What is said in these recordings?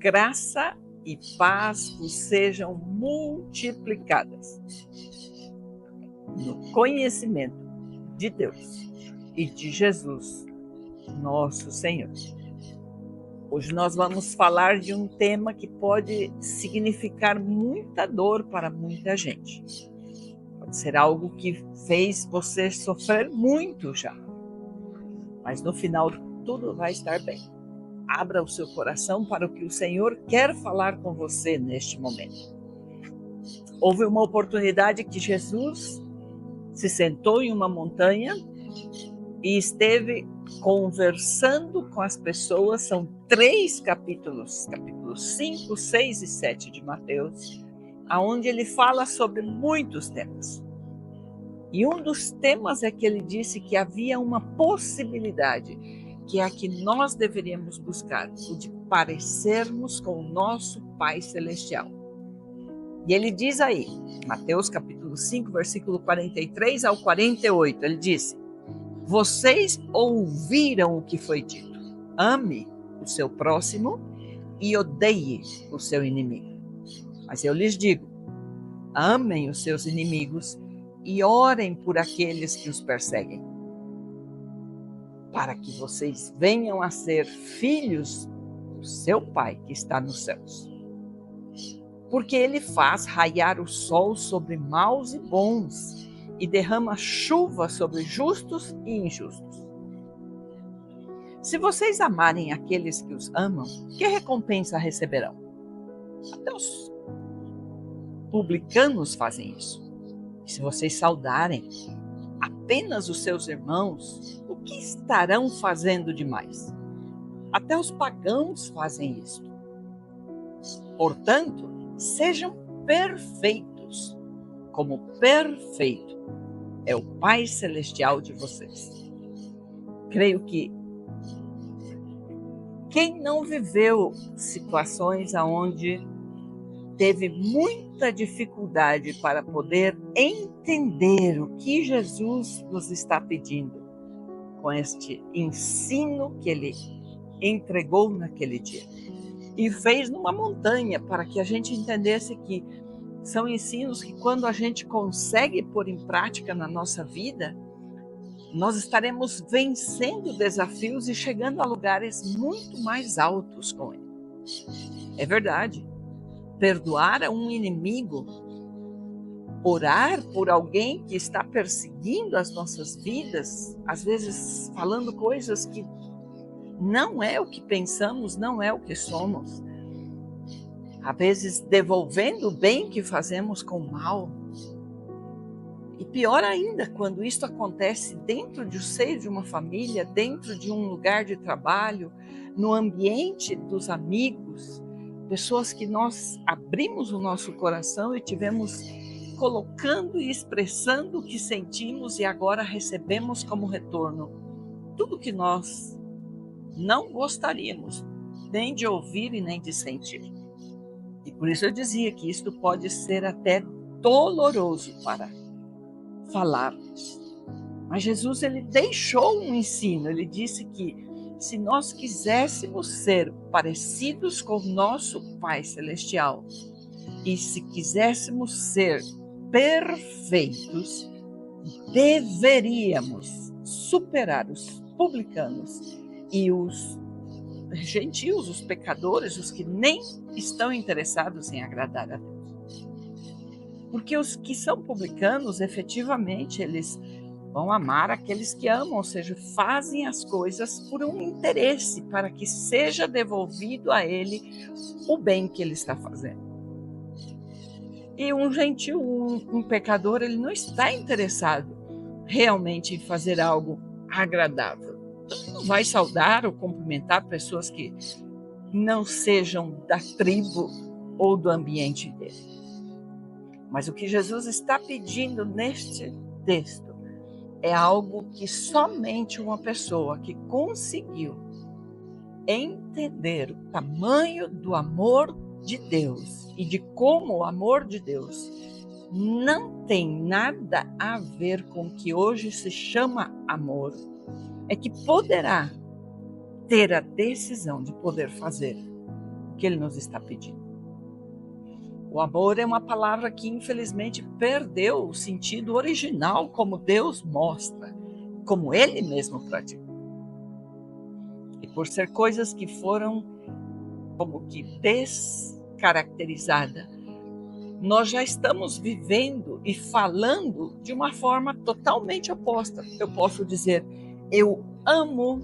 graça e paz vos sejam multiplicadas no conhecimento de Deus e de Jesus, nosso Senhor. Hoje nós vamos falar de um tema que pode significar muita dor para muita gente. Pode ser algo que fez você sofrer muito já. Mas no final tudo vai estar bem. Abra o seu coração para o que o Senhor quer falar com você neste momento. Houve uma oportunidade que Jesus se sentou em uma montanha e esteve conversando com as pessoas. São 3 capítulos 5, 6 e 7 de Mateus, onde ele fala sobre muitos temas. E um dos temas é que ele disse que havia uma possibilidade, que é a que nós deveríamos buscar, o de parecermos com o nosso Pai Celestial. E ele diz aí, Mateus capítulo 5, versículo 43 ao 48, ele disse: vocês ouviram o que foi dito, ame o seu próximo e odeie o seu inimigo. Mas eu lhes digo, amem os seus inimigos e orem por aqueles que os perseguem, para que vocês venham a ser filhos do seu Pai que está nos céus. Porque ele faz raiar o sol sobre maus e bons e derrama chuva sobre justos e injustos. Se vocês amarem aqueles que os amam, que recompensa receberão? Até os publicanos fazem isso. E se vocês saudarem apenas os seus irmãos, o que estarão fazendo demais? Até os pagãos fazem isso. Portanto, sejam perfeitos, como perfeito é o Pai Celestial de vocês. Creio que quem não viveu situações onde teve muita dificuldade para poder entender o que Jesus nos está pedindo com este ensino que ele entregou naquele dia e fez numa montanha, para que a gente entendesse que são ensinos que, quando a gente consegue pôr em prática na nossa vida, nós estaremos vencendo desafios e chegando a lugares muito mais altos com ele. É verdade. Perdoar a um inimigo, orar por alguém que está perseguindo as nossas vidas, às vezes falando coisas que não é o que pensamos, não é o que somos. Às vezes devolvendo o bem que fazemos com o mal. E pior ainda, quando isso acontece dentro do seio de uma família, dentro de um lugar de trabalho, no ambiente dos amigos, pessoas que nós abrimos o nosso coração e tivemos colocando e expressando o que sentimos e agora recebemos como retorno tudo que nós não gostaríamos nem de ouvir e nem de sentir. E por isso eu dizia que isto pode ser até doloroso para falarmos. Mas Jesus, ele deixou um ensino. Ele disse que se nós quiséssemos ser parecidos com o nosso Pai Celestial e se quiséssemos ser perfeitos, deveríamos superar os publicanos e os gentios, os pecadores, os que nem estão interessados em agradar a Deus. Porque os que são publicanos, efetivamente, eles vão amar aqueles que amam, ou seja, fazem as coisas por um interesse, para que seja devolvido a ele o bem que ele está fazendo. E um gentio, um pecador, ele não está interessado realmente em fazer algo agradável. Então, não vai saudar ou cumprimentar pessoas que não sejam da tribo ou do ambiente dele. Mas o que Jesus está pedindo neste texto é algo que somente uma pessoa que conseguiu entender o tamanho do amor de Deus e de como o amor de Deus não tem nada a ver com o que hoje se chama amor, é que poderá ter a decisão de poder fazer que ele nos está pedindo. O amor é uma palavra que infelizmente perdeu o sentido original, como Deus mostra, como ele mesmo praticou. E por ser coisas que foram como que descaracterizadas, nós já estamos vivendo e falando de uma forma totalmente oposta. Eu posso dizer, eu amo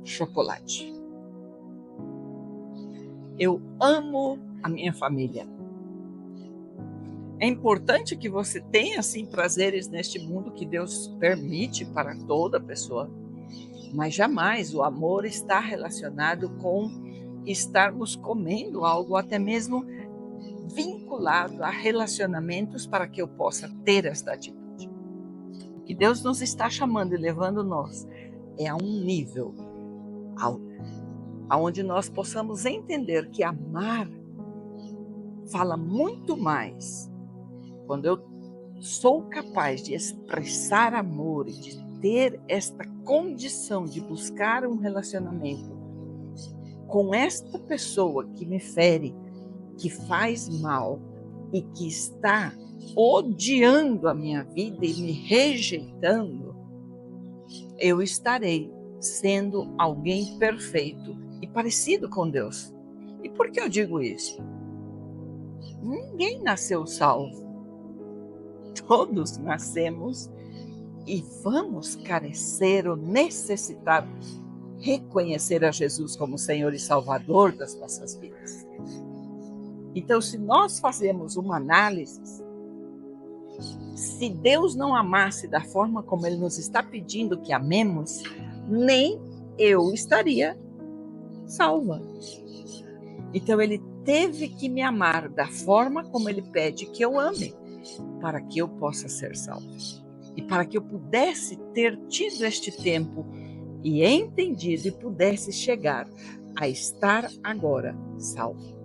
chocolate. Eu amo a minha família. É importante que você tenha, sim, prazeres neste mundo que Deus permite para toda pessoa, mas jamais o amor está relacionado com estarmos comendo algo, até mesmo vinculado a relacionamentos para que eu possa ter esta atitude. O que Deus nos está chamando e levando nós é a um nível onde nós possamos entender que amar fala muito mais. Quando eu sou capaz de expressar amor e de ter esta condição de buscar um relacionamento com esta pessoa que me fere, que faz mal e que está odiando a minha vida e me rejeitando, eu estarei sendo alguém perfeito e parecido com Deus. E por que eu digo isso? Ninguém nasceu salvo. Todos nascemos e vamos carecer ou necessitar reconhecer a Jesus como Senhor e Salvador das nossas vidas. Então, se nós fazemos uma análise, se Deus não amasse da forma como Ele nos está pedindo que amemos, nem eu estaria salva. Então, Ele teve que me amar da forma como Ele pede que eu ame, para que eu possa ser salvo. E para que eu pudesse ter tido este tempo e entendido e pudesse chegar a estar agora salvo.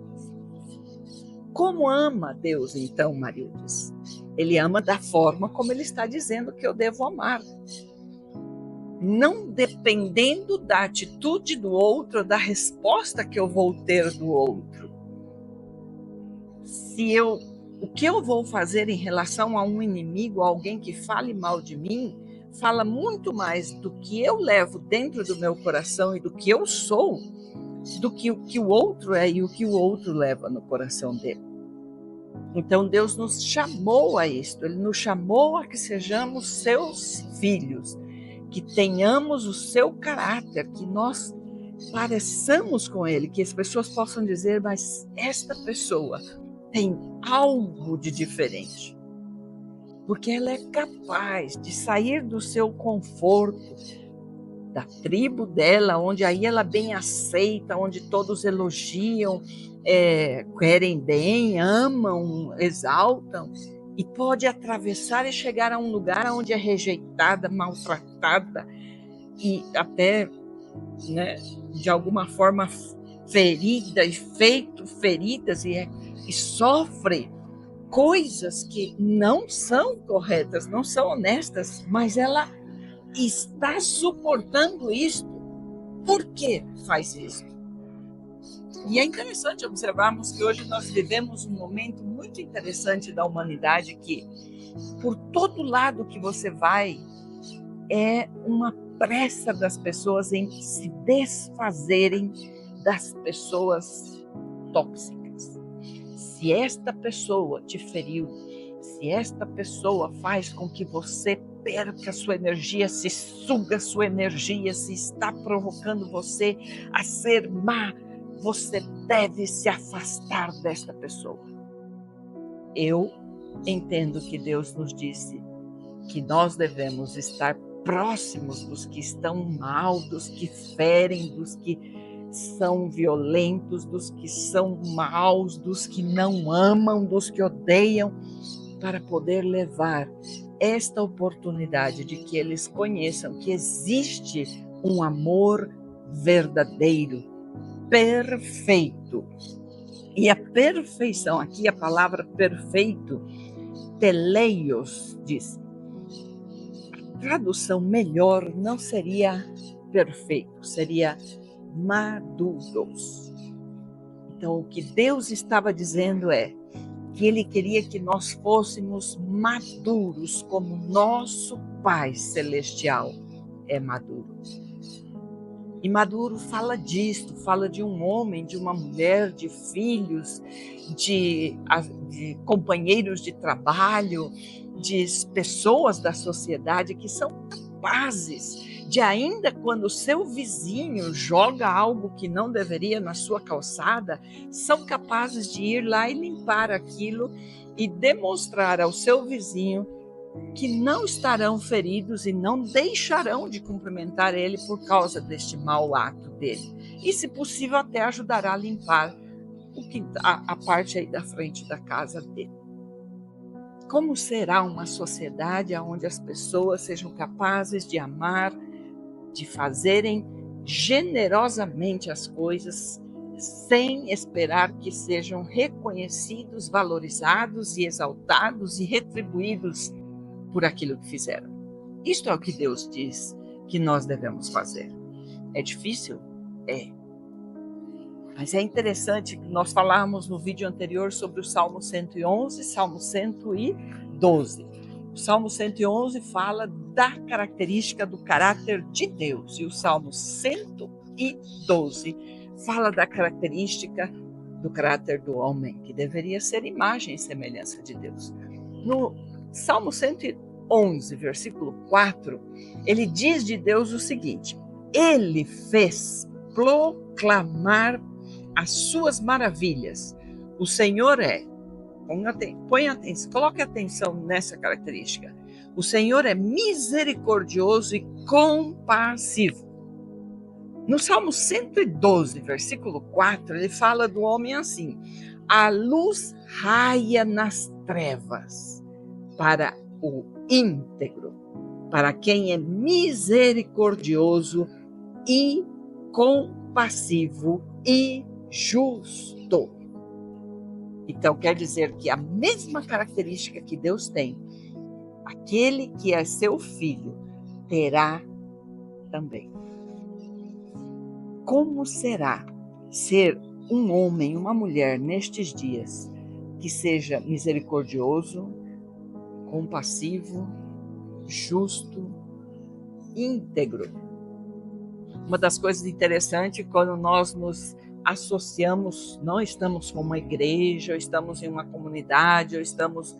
Como ama Deus, então, Marildes? Ele ama da forma como Ele está dizendo que eu devo amar. Não dependendo da atitude do outro, da resposta que eu vou ter do outro. O que eu vou fazer em relação a um inimigo, alguém que fale mal de mim, fala muito mais do que eu levo dentro do meu coração e do que eu sou, do que o que o outro é e o que o outro leva no coração dele. Então Deus nos chamou a isto, Ele nos chamou a que sejamos seus filhos, que tenhamos o seu caráter, que nós pareçamos com Ele, que as pessoas possam dizer, mas esta pessoa tem algo de diferente, porque ela é capaz de sair do seu conforto, da tribo dela, onde aí ela é bem aceita, onde todos elogiam, querem bem, amam, exaltam, e pode atravessar e chegar a um lugar onde é rejeitada, maltratada e até, né, de alguma forma ferida e feito feridas e sofre coisas que não são corretas, não são honestas, mas ela está suportando isso. Por que faz isso? E é interessante observarmos que hoje nós vivemos um momento muito interessante da humanidade que, por todo lado que você vai, é uma pressa das pessoas em se desfazerem das pessoas tóxicas. Se esta pessoa te feriu, se esta pessoa faz com que você perca sua energia, se suga sua energia, se está provocando você a ser má, você deve se afastar desta pessoa. Eu entendo que Deus nos disse que nós devemos estar próximos dos que estão mal, dos que ferem, dos que são violentos, dos que são maus, dos que não amam, dos que odeiam, para poder levar esta oportunidade de que eles conheçam que existe um amor verdadeiro, perfeito. E a perfeição, aqui a palavra perfeito, teleios, diz. A tradução melhor não seria perfeito, seria maduros. Então, o que Deus estava dizendo é que Ele queria que nós fôssemos maduros, como nosso Pai Celestial é maduro. E maduro fala disto, fala de um homem, de uma mulher, de filhos, de companheiros de trabalho, de pessoas da sociedade que são capazes de, ainda quando o seu vizinho joga algo que não deveria na sua calçada, são capazes de ir lá e limpar aquilo e demonstrar ao seu vizinho que não estarão feridos e não deixarão de cumprimentar ele por causa deste mau ato dele. E, se possível, até ajudará a limpar a parte aí da frente da casa dele. Como será uma sociedade onde as pessoas sejam capazes de amar, de fazerem generosamente as coisas, sem esperar que sejam reconhecidos, valorizados e exaltados e retribuídos por aquilo que fizeram? Isto é o que Deus diz que nós devemos fazer. É difícil? É. Mas é interessante que nós falamos no vídeo anterior sobre o Salmo 111 e Salmo 112. O Salmo 111 fala da característica do caráter de Deus e o Salmo 112 fala da característica do caráter do homem, que deveria ser imagem e semelhança de Deus. No Salmo 111, versículo 4, ele diz de Deus o seguinte: Ele fez proclamar as suas maravilhas. O Senhor põe atenção, coloque atenção nessa característica. O Senhor é misericordioso e compassivo. No Salmo 112, versículo 4, ele fala do homem assim: a luz raia nas trevas para o íntegro, para quem é misericordioso e compassivo e justo. Então, quer dizer que a mesma característica que Deus tem, aquele que é seu filho terá também. Como será ser um homem, uma mulher nestes dias que seja misericordioso, compassivo, justo, íntegro? Uma das coisas interessantes, quando nós nos associamos, não estamos com uma igreja, ou estamos em uma comunidade, ou estamos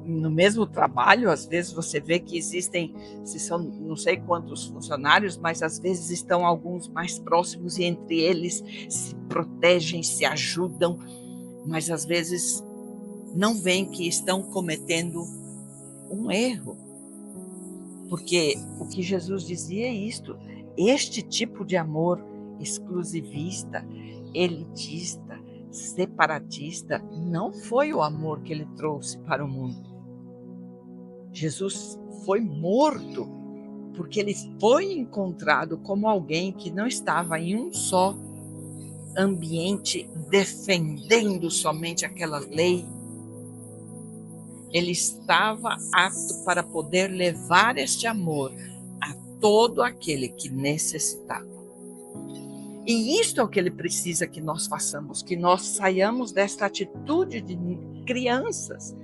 no mesmo trabalho, às vezes você vê que existem, se são não sei quantos funcionários, mas às vezes estão alguns mais próximos e entre eles se protegem, se ajudam, mas às vezes não veem que estão cometendo um erro. Porque o que Jesus dizia é isto: este tipo de amor exclusivista, elitista, separatista, não foi o amor que ele trouxe para o mundo. Jesus foi morto porque ele foi encontrado como alguém que não estava em um só ambiente defendendo somente aquela lei. Ele estava apto para poder levar este amor a todo aquele que necessitava. E isto é o que ele precisa que nós façamos, que nós saiamos desta atitude de crianças.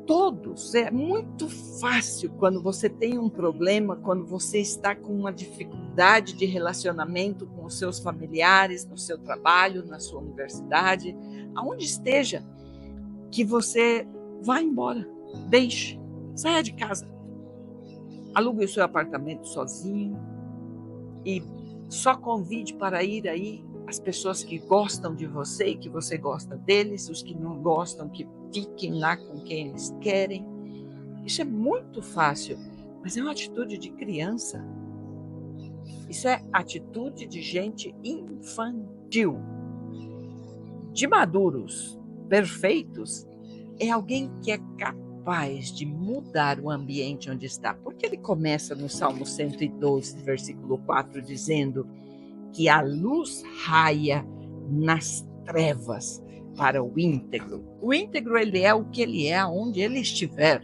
Todos, é muito fácil quando você tem um problema, quando você está com uma dificuldade de relacionamento com os seus familiares, no seu trabalho, na sua universidade, aonde esteja, que você vá embora, deixe, saia de casa, alugue o seu apartamento sozinho e só convide para ir aí as pessoas que gostam de você e que você gosta deles, os que não gostam, que fiquem lá com quem eles querem. Isso é muito fácil, mas é uma atitude de criança. Isso é atitude de gente infantil. De maduros, perfeitos, é alguém que é capaz de mudar o ambiente onde está. Porque ele começa no Salmo 112, versículo 4, dizendo que a luz raia nas trevas para o íntegro. O íntegro, ele é o que ele é, aonde ele estiver.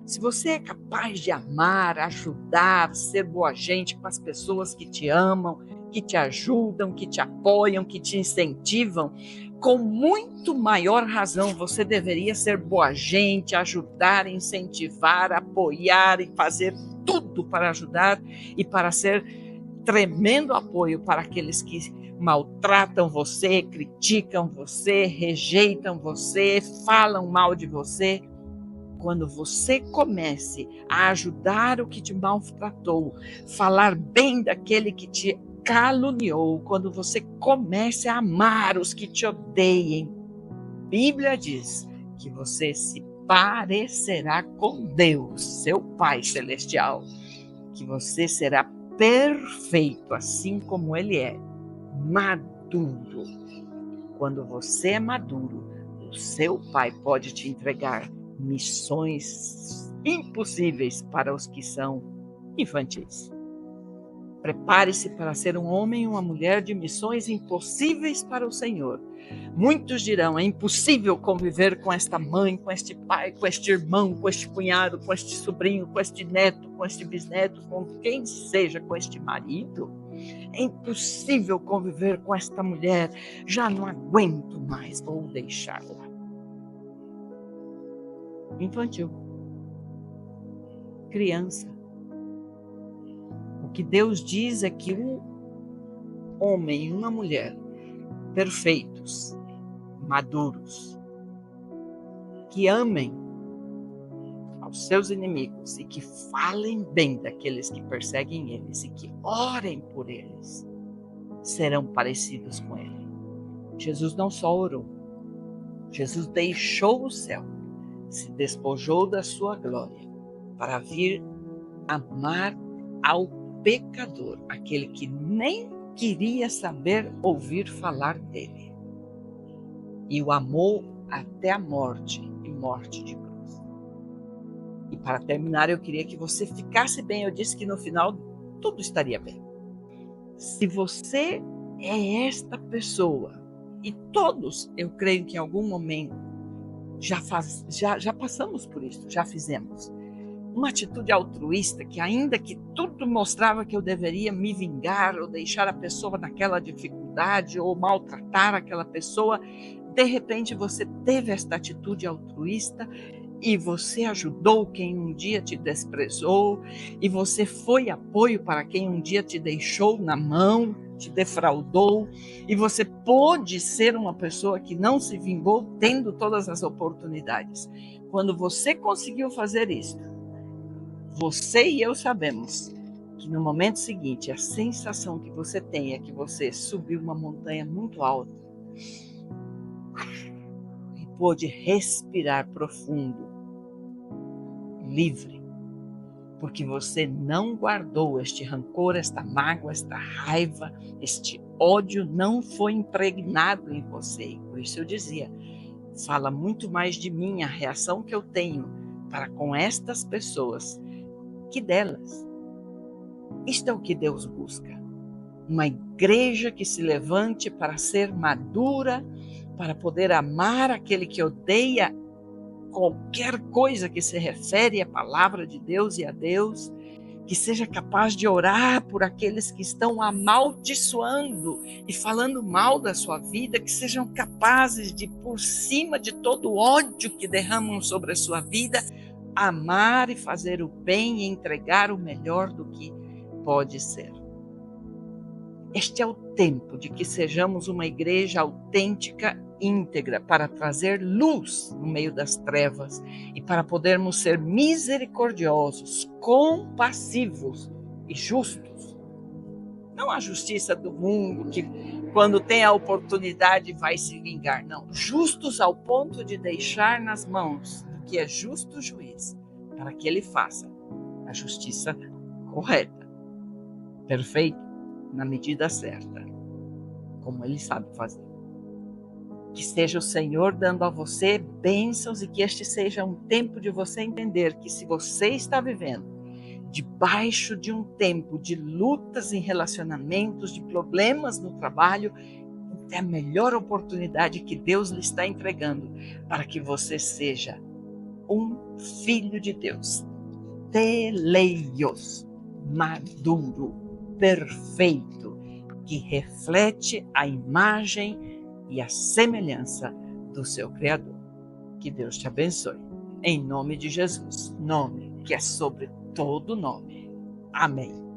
Se você é capaz de amar, ajudar, ser boa gente com as pessoas que te amam, que te ajudam, que te apoiam, que te incentivam, com muito maior razão você deveria ser boa gente, ajudar, incentivar, apoiar e fazer tudo para ajudar e para ser tremendo apoio para aqueles que maltratam você, criticam você, rejeitam você, falam mal de você. Quando você comece a ajudar o que te maltratou, falar bem daquele que te caluniou, quando você comece a amar os que te odeiem, a Bíblia diz que você se parecerá com Deus, seu Pai Celestial, que você será perfeito, assim como Ele é, maduro. Quando você é maduro, o seu Pai pode te entregar missões impossíveis para os que são infantis. Prepare-se para ser um homem e uma mulher de missões impossíveis para o Senhor. Muitos dirão, é impossível conviver com esta mãe, com este pai, com este irmão, com este cunhado, com este sobrinho, com este neto, com este bisneto, com quem seja, com este marido. É impossível conviver com esta mulher, já não aguento mais, vou deixá-la. Infantil. Criança. O que Deus diz é que um homem e uma mulher perfeitos, maduros, que amem aos seus inimigos e que falem bem daqueles que perseguem eles e que orem por eles, serão parecidos com ele. Jesus não só orou, Jesus deixou o céu, se despojou da sua glória para vir amar ao pecador, aquele que nem queria saber ouvir falar dele. E o amou até a morte, e morte de cruz. E para terminar, eu queria que você ficasse bem. Eu disse que no final tudo estaria bem. Se você é esta pessoa, e todos, eu creio que em algum momento já passamos por isso, já fizemos. Uma atitude altruísta que, ainda que tudo mostrava que eu deveria me vingar ou deixar a pessoa naquela dificuldade ou maltratar aquela pessoa, de repente você teve esta atitude altruísta e você ajudou quem um dia te desprezou e você foi apoio para quem um dia te deixou na mão, te defraudou, e você pôde ser uma pessoa que não se vingou tendo todas as oportunidades. Quando você conseguiu fazer isso, você e eu sabemos que no momento seguinte, a sensação que você tem é que você subiu uma montanha muito alta e pôde respirar profundo, livre, porque você não guardou este rancor, esta mágoa, esta raiva, este ódio não foi impregnado em você. Por isso eu dizia, fala muito mais de mim, a reação que eu tenho para com estas pessoas, que delas. Isto é o que Deus busca. Uma igreja que se levante para ser madura, para poder amar aquele que odeia qualquer coisa que se refere à palavra de Deus e a Deus, que seja capaz de orar por aqueles que estão amaldiçoando e falando mal da sua vida, que sejam capazes de, por cima de todo o ódio que derramam sobre a sua vida, amar e fazer o bem e entregar o melhor do que pode ser. Este é o tempo de que sejamos uma igreja autêntica, íntegra, para trazer luz no meio das trevas e para podermos ser misericordiosos, compassivos e justos. Não a justiça do mundo, que quando tem a oportunidade vai se vingar. Não, justos ao ponto de deixar nas mãos do que é justo juiz, para que ele faça a justiça correta, perfeita, na medida certa, como ele sabe fazer. Que seja o Senhor dando a você bênçãos e que este seja um tempo de você entender que, se você está vivendo debaixo de um tempo de lutas em relacionamentos, de problemas no trabalho, é a melhor oportunidade que Deus lhe está entregando para que você seja um filho de Deus, teleios, maduro, perfeito, que reflete a imagem e a semelhança do seu Criador. Que Deus te abençoe. Em nome de Jesus, nome que é sobre todo nome. Amém.